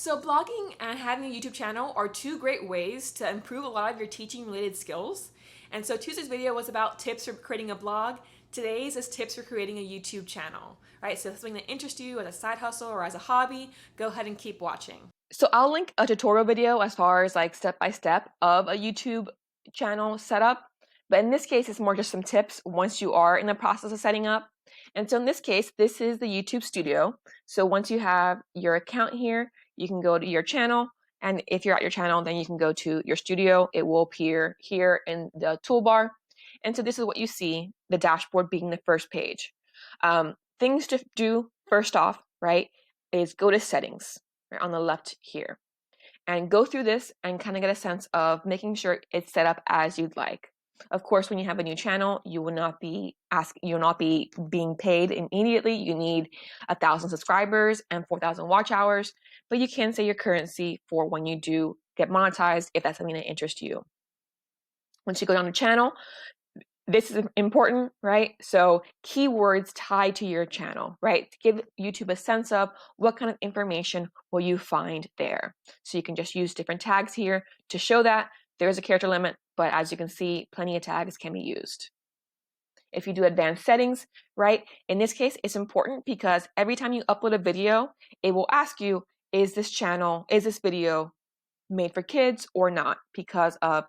So blogging and having a YouTube channel are two great ways to improve a lot of your teaching related skills. And so Tuesday's video was about tips for creating a blog. Today's is tips for creating a YouTube channel, right? So if it's something that interests you as a side hustle or as a hobby, go ahead and keep watching. So I'll link a tutorial video as far as like step-by-step of a YouTube channel setup. But in this case, it's more just some tips once you are in the process of setting up. And so in this case, this is the YouTube studio. So once you have your account here, you can go to your channel. And if you're at your channel, then you can go to your studio. It will appear here in the toolbar. And so this is what you see, the dashboard being the first page. Things to do first off, right, is go to settings right, on the left here. And go through this and kind of get a sense of making sure it's set up as you'd like. Of course, when you have a new channel, you will not be being paid immediately. You need 1,000 subscribers and 4,000 watch hours, but you can say your currency for when you do get monetized if that's something that interests you. Once you go down to channel, this is important, right? So keywords tied to your channel, right? To give YouTube a sense of what kind of information will you find there. So you can just use different tags here to show that there's a character limit, but as you can see, plenty of tags can be used. If you do advanced settings, right? In this case, it's important because every time you upload a video, it will ask you, is this video made for kids or not because of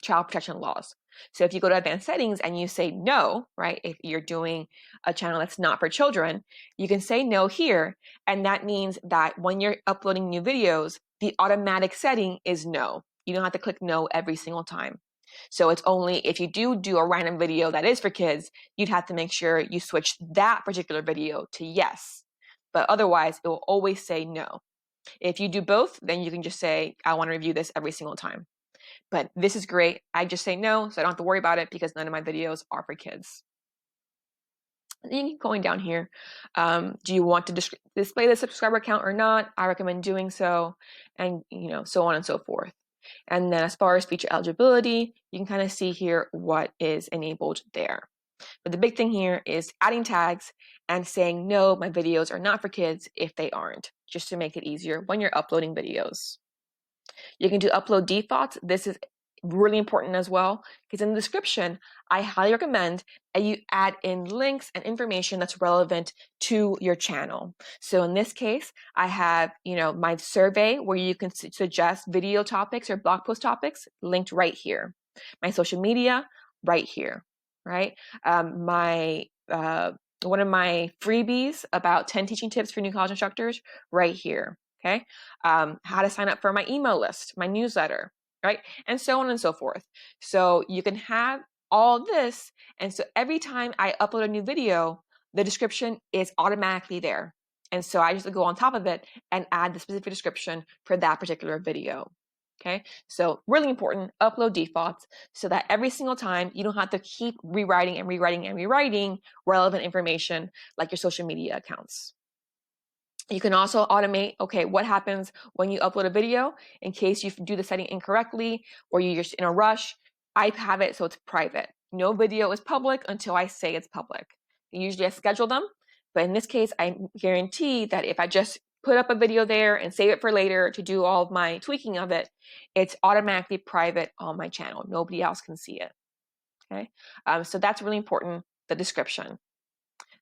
child protection laws. So if you go to advanced settings and you say no, right, if you're doing a channel that's not for children, you can say no here. And that means that when you're uploading new videos, the automatic setting is no. You don't have to click no every single time. So it's only if you do a random video that is for kids, you'd have to make sure you switch that particular video to yes. But otherwise, it will always say no. If you do both, then you can just say, I want to review this every single time. But this is great. I just say no, so I don't have to worry about it because none of my videos are for kids. And then you keep going down here. Do you want to display the subscriber count or not? I recommend doing so, and so on and so forth. And then as far as feature eligibility, you can kind of see here what is enabled there. But the big thing here is adding tags and saying, no, my videos are not for kids if they aren't, just to make it easier when you're uploading videos. You can do upload defaults. This is really important as well, because in the description, I highly recommend that you add in links and information that's relevant to your channel. So in this case, I have, my survey where you can suggest video topics or blog post topics linked right here. My social media right here, right? One of my freebies about 10 teaching tips for new college instructors right here. Okay. How to sign up for my email list, my newsletter, right? And so on and so forth. So you can have all this. And so every time I upload a new video, the description is automatically there. And so I just go on top of it and add the specific description for that particular video. Okay, so really important, upload defaults so that every single time you don't have to keep rewriting and rewriting and rewriting relevant information like your social media accounts. You can also automate, okay, what happens when you upload a video in case you do the setting incorrectly or you're just in a rush. I have it so it's private. No video is public until I say it's public. Usually I schedule them, but in this case, I guarantee that if I just put up a video there and save it for later to do all of my tweaking of it, it's automatically private on my channel. Nobody else can see it, okay? So that's really important, the description.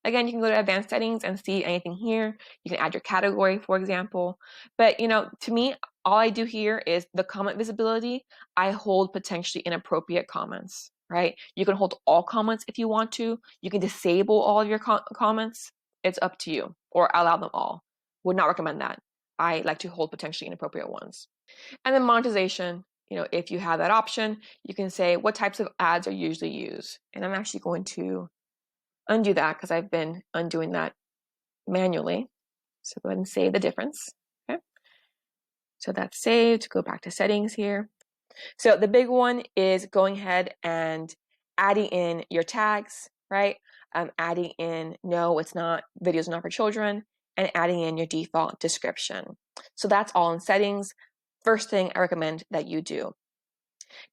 Again, you can go to advanced settings and see anything here. You can add your category, for example. But, to me, all I do here is the comment visibility. I hold potentially inappropriate comments, right? You can hold all comments if you want to. You can disable all of your comments. It's up to you, or allow them all. Would not recommend that. I like to hold potentially inappropriate ones. And then monetization, if you have that option, you can say what types of ads are usually used. And I'm actually going to undo that because I've been undoing that manually. So go ahead and save the difference. Okay. So that's saved. Go back to settings here. So the big one is going ahead and adding in your tags, right? Adding in, no, it's not, videos are not for children, and adding in your default description. So that's all in settings. First thing I recommend that you do.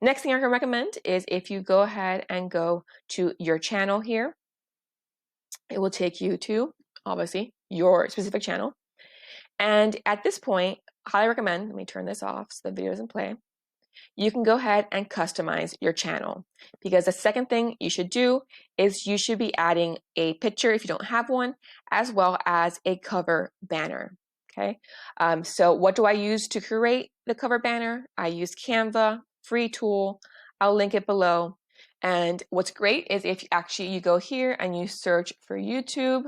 Next thing I can recommend is if you go ahead and go to your channel here, it will take you to, obviously, your specific channel. And at this point, highly recommend, let me turn this off so the video doesn't play. You can go ahead and customize your channel, because the second thing you should do is you should be adding a picture if you don't have one, as well as a cover banner. Okay, so what do I use to create the cover banner? I use Canva, free tool. I'll link it below. And what's great is if you go here and you search for YouTube,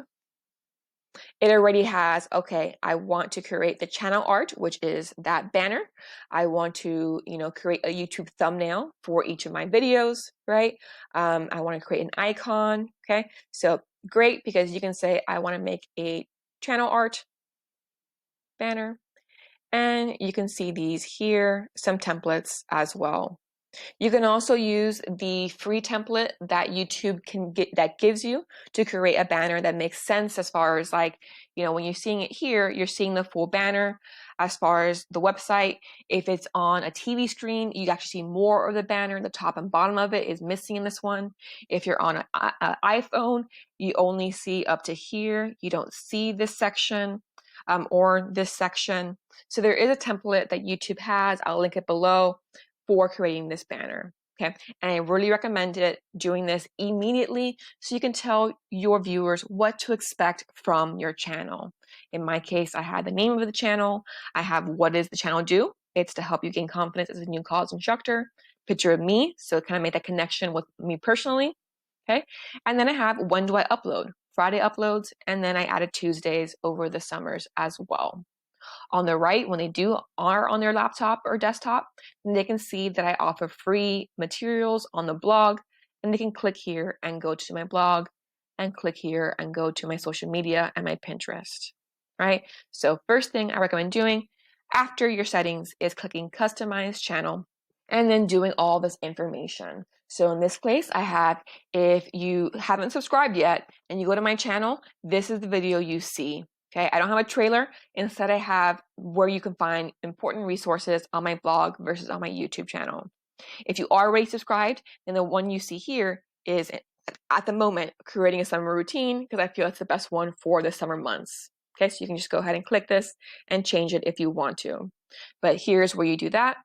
it already has, okay, I want to create the channel art, which is that banner. I want to, create a YouTube thumbnail for each of my videos, right? I want to create an icon, okay? So great, because you can say, I want to make a channel art banner, and you can see these here, some templates as well. You can also use the free template that YouTube that gives you to create a banner that makes sense, as far as like, when you're seeing it here, you're seeing the full banner. As far as the website, if it's on a TV screen, you actually see more of the banner. The top and bottom of it is missing in this one. If you're on an iPhone, you only see up to here. You don't see this section or this section. So there is a template that YouTube has. I'll link it below for creating this banner. Okay, and I really recommend doing this immediately so you can tell your viewers what to expect from your channel. In my case, I had the name of the channel. I have what does the channel do? It's to help you gain confidence as a new college instructor. Picture of me, so it kind of made that connection with me personally. Okay, and then I have when do I upload? Friday uploads, and then I added Tuesdays over the summers as well. On the right, when they are on their laptop or desktop, then they can see that I offer free materials on the blog, and they can click here and go to my blog, and click here and go to my social media and my Pinterest, right? So first thing I recommend doing after your settings is clicking Customize Channel, and then doing all this information. So in this place, I have, if you haven't subscribed yet and you go to my channel, this is the video you see. Okay, I don't have a trailer. Instead, I have where you can find important resources on my blog versus on my YouTube channel. If you are already subscribed, then the one you see here is, at the moment, creating a summer routine, because I feel it's the best one for the summer months. Okay, so you can just go ahead and click this and change it if you want to. But here's where you do that.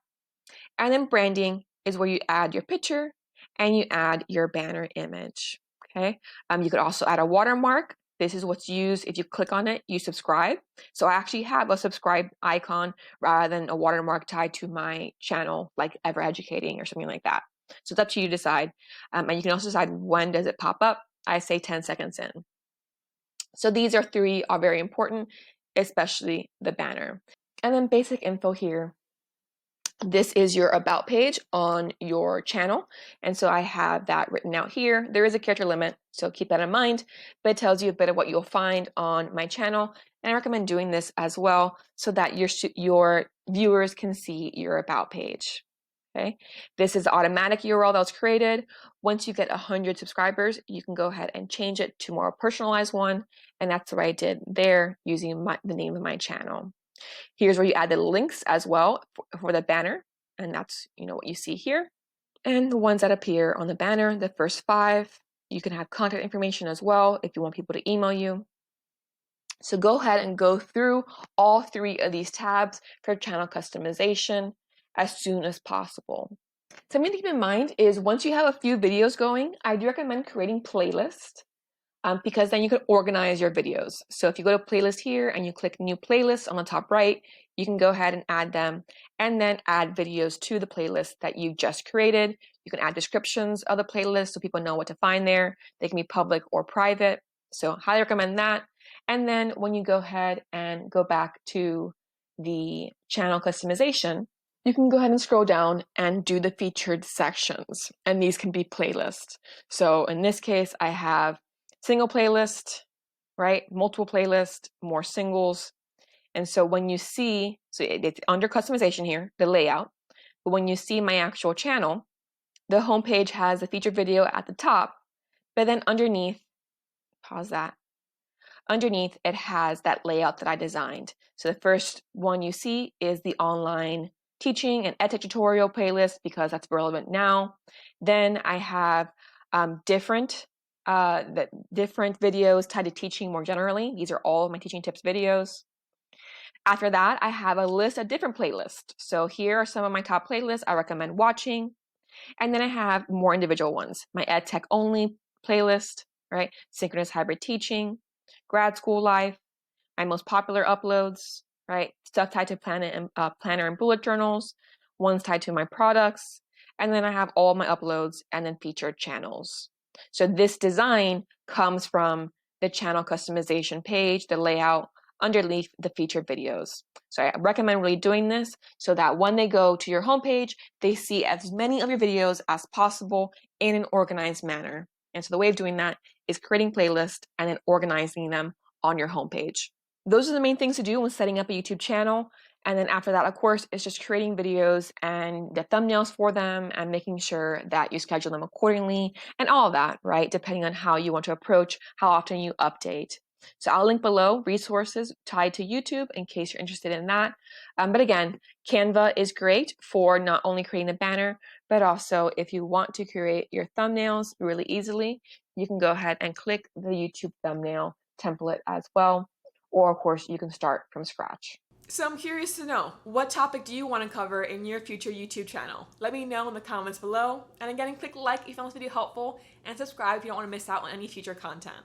And then branding is where you add your picture and you add your banner image. Okay, you could also add a watermark. This is what's used if you click on it, you subscribe. So I actually have a subscribe icon rather than a watermark tied to my channel, like Ever Educating or something like that. So it's up to you to decide. And you can also decide when does it pop up. I say 10 seconds in. So these three are very important, especially the banner. And then basic info here. This is your about page on your channel. And so I have that written out here. There is a character limit, so keep that in mind, but it tells you a bit of what you'll find on my channel. And I recommend doing this as well so that your viewers can see your about page. Okay, this is the automatic URL that was created. Once you get 100 subscribers, you can go ahead and change it to a more personalized one. And that's what I did there using the name of my channel. Here's where you add the links as well for the banner, and that's what you see here. And the ones that appear on the banner, the first 5, you can have contact information as well if you want people to email you. So go ahead and go through all 3 of these tabs for channel customization as soon as possible. Something to keep in mind is once you have a few videos going, I do recommend creating playlists. Because then you can organize your videos. So if you go to playlist here and you click new playlist on the top right, you can go ahead and add them and then add videos to the playlist that you just created. You can add descriptions of the playlist so people know what to find there. They can be public or private. So highly recommend that. And then when you go ahead and go back to the channel customization, you can go ahead and scroll down and do the featured sections. And these can be playlists. So in this case, I have single playlist, right? Multiple playlist, more singles. And so when you see, so it's under customization here, the layout, but when you see my actual channel, the homepage has the featured video at the top, but then underneath, pause that, underneath it has that layout that I designed. So the first one you see is the online teaching and edtech tutorial playlist because that's relevant now. Then I have different videos tied to teaching more generally. These are all of my teaching tips videos. After that, I have a list of different playlists. So here are some of my top playlists I recommend watching. And then I have more individual ones. My ed tech only playlist, right? Synchronous hybrid teaching, grad school life, my most popular uploads, right? Stuff tied to planner and bullet journals, ones tied to my products, and then I have all my uploads and then featured channels. So this design comes from the channel customization page, the layout underneath the featured videos. So I recommend really doing this so that when they go to your homepage, they see as many of your videos as possible in an organized manner. And so the way of doing that is creating playlists and then organizing them on your homepage. Those are the main things to do when setting up a YouTube channel. And then after that, of course, it's just creating videos and the thumbnails for them and making sure that you schedule them accordingly and all of that, right? Depending on how you want to approach, how often you update. So I'll link below resources tied to YouTube in case you're interested in that. But again, Canva is great for not only creating the banner, but also if you want to create your thumbnails really easily, you can go ahead and click the YouTube thumbnail template as well. Or of course, you can start from scratch. So I'm curious to know, what topic do you want to cover in your future YouTube channel? Let me know in the comments below. And again, click like if you found this video helpful and subscribe if you don't want to miss out on any future content.